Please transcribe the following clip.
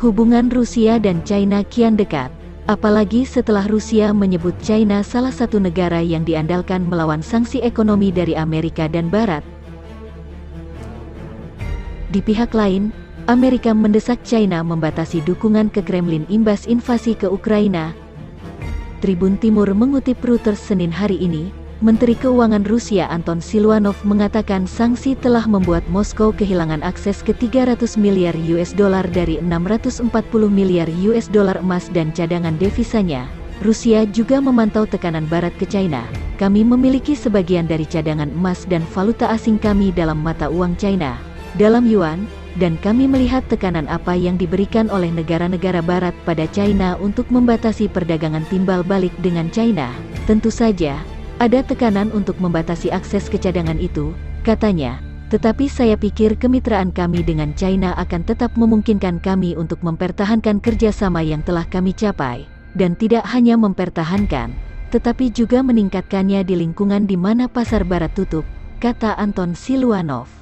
Hubungan Rusia dan China kian dekat, apalagi setelah Rusia menyebut China salah satu negara yang diandalkan melawan sanksi ekonomi dari Amerika dan Barat. Di pihak lain, Amerika mendesak China membatasi dukungan ke Kremlin imbas invasi ke Ukraina. Tribun Timur mengutip Reuters Senin hari ini, Menteri Keuangan Rusia Anton Siluanov mengatakan sanksi telah membuat Moskow kehilangan akses ke 300 miliar US dollar dari 640 miliar US dollar emas dan cadangan devisanya. Rusia juga memantau tekanan Barat ke China. Kami memiliki sebagian dari cadangan emas dan valuta asing kami dalam mata uang China, dalam yuan, dan kami melihat tekanan apa yang diberikan oleh negara-negara Barat pada China untuk membatasi perdagangan timbal balik dengan China. Tentu saja, ada tekanan untuk membatasi akses ke cadangan itu, katanya. Tetapi saya pikir kemitraan kami dengan China akan tetap memungkinkan kami untuk mempertahankan kerjasama yang telah kami capai, dan tidak hanya mempertahankan, tetapi juga meningkatkannya di lingkungan di mana pasar Barat tutup, kata Anton Siluanov.